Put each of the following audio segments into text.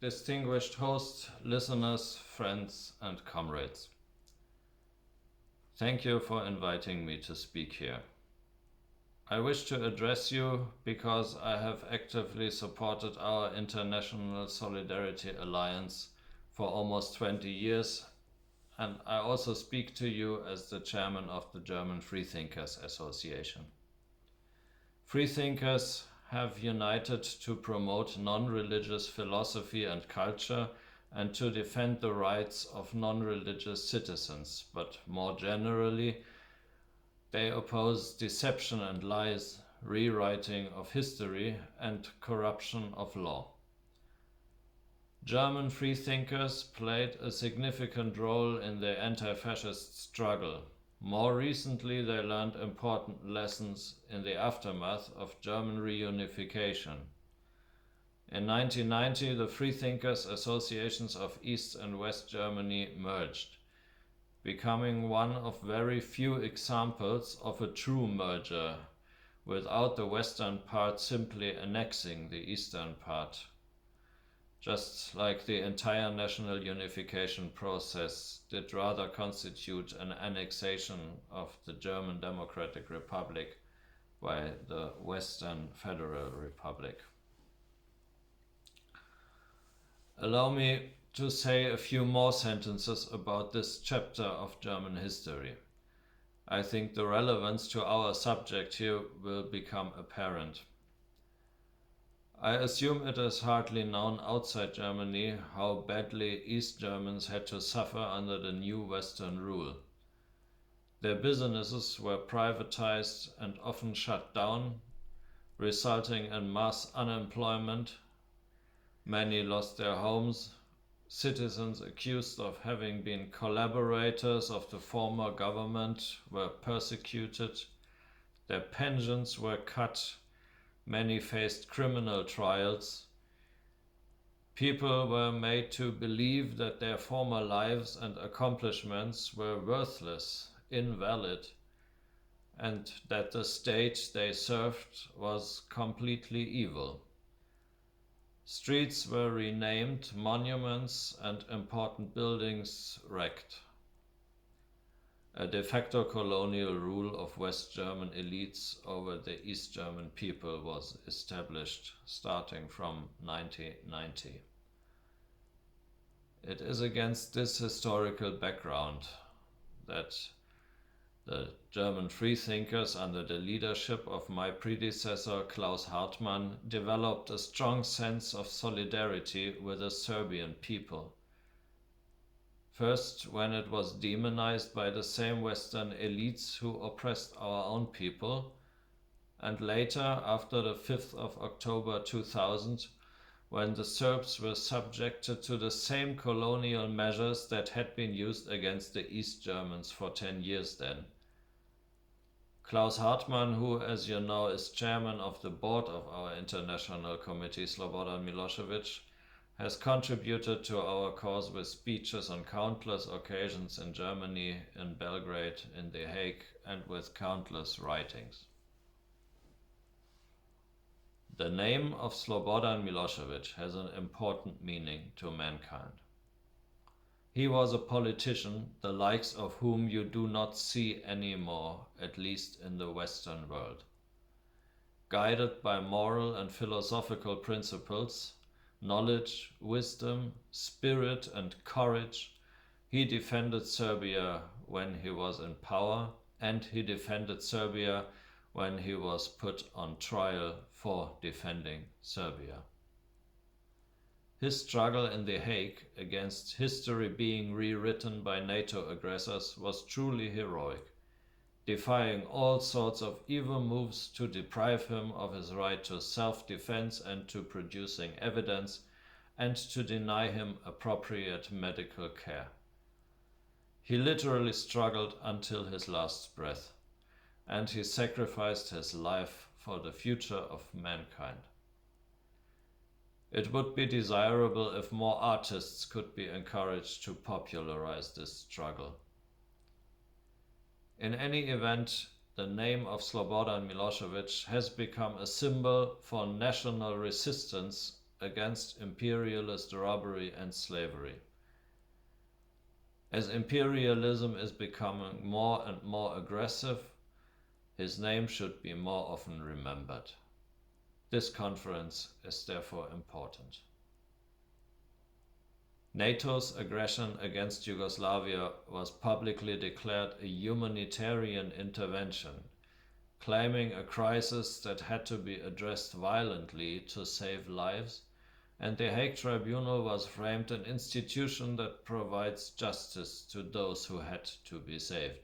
distinguished host, listeners, friends, and comrades. Thank you for inviting me to speak here. I wish to address you because I have actively supported our International Solidarity Alliance for almost 20 years, and I also speak to you as the chairman of the German Freethinkers Association. Freethinkers have united to promote non-religious philosophy and culture and to defend the rights of non-religious citizens, but more generally, they oppose deception and lies, rewriting of history, and corruption of law. German freethinkers played a significant role in the anti-fascist struggle. More recently, they learned important lessons in the aftermath of German reunification. In 1990, the Freethinkers Associations of East and West Germany merged, becoming one of very few examples of a true merger, without the western part simply annexing the eastern part. Just like the entire national unification process did rather constitute an annexation of the German Democratic Republic by the Western Federal Republic. Allow me to say a few more sentences about this chapter of German history. I think the relevance to our subject here will become apparent. I assume it is hardly known outside Germany how badly East Germans had to suffer under the new Western rule. Their businesses were privatized and often shut down, resulting in mass unemployment. Many lost their homes. Citizens accused of having been collaborators of the former government were persecuted. Their pensions were cut. Many faced criminal trials. People were made to believe that their former lives and accomplishments were worthless, invalid, and that the state they served was completely evil. Streets were renamed, monuments and important buildings wrecked. A de facto colonial rule of West German elites over the East German people was established starting from 1990. It is against this historical background that the German freethinkers under the leadership of my predecessor Klaus Hartmann developed a strong sense of solidarity with the Serbian people. First, when it was demonized by the same Western elites who oppressed our own people, and later, after the 5th of October 2000, when the Serbs were subjected to the same colonial measures that had been used against the East Germans for 10 years then. Klaus Hartmann, who, as you know, is chairman of the board of our international committee, Slobodan Milosevic, has contributed to our cause with speeches on countless occasions in Germany, in Belgrade, in The Hague, and with countless writings. The name of Slobodan Milosevic has an important meaning to mankind. He was a politician, the likes of whom you do not see anymore, at least in the Western world. Guided by moral and philosophical principles, knowledge, wisdom, spirit, and courage, he defended Serbia when he was in power, and he defended Serbia when he was put on trial for defending Serbia. His struggle in The Hague against history being rewritten by NATO aggressors was truly heroic, defying all sorts of evil moves to deprive him of his right to self-defense and to producing evidence, and to deny him appropriate medical care. He literally struggled until his last breath, and he sacrificed his life for the future of mankind. It would be desirable if more artists could be encouraged to popularize this struggle. In any event, the name of Slobodan Milosevic has become a symbol for national resistance against imperialist robbery and slavery. As imperialism is becoming more and more aggressive, his name should be more often remembered. This conference is therefore important. NATO's aggression against Yugoslavia was publicly declared a humanitarian intervention, claiming a crisis that had to be addressed violently to save lives, and the Hague Tribunal was framed an institution that provides justice to those who had to be saved.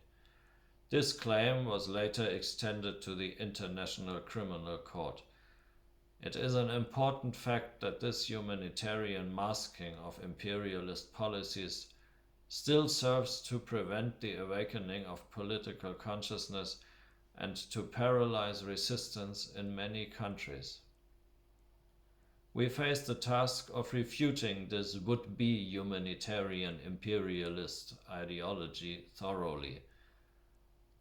This claim was later extended to the International Criminal Court. It is an important fact that this humanitarian masking of imperialist policies still serves to prevent the awakening of political consciousness and to paralyze resistance in many countries. We face the task of refuting this would-be humanitarian imperialist ideology thoroughly.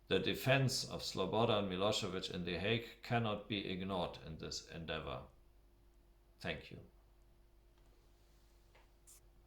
The defense of Slobodan Milosevic in The Hague cannot be ignored in this endeavor. Thank you.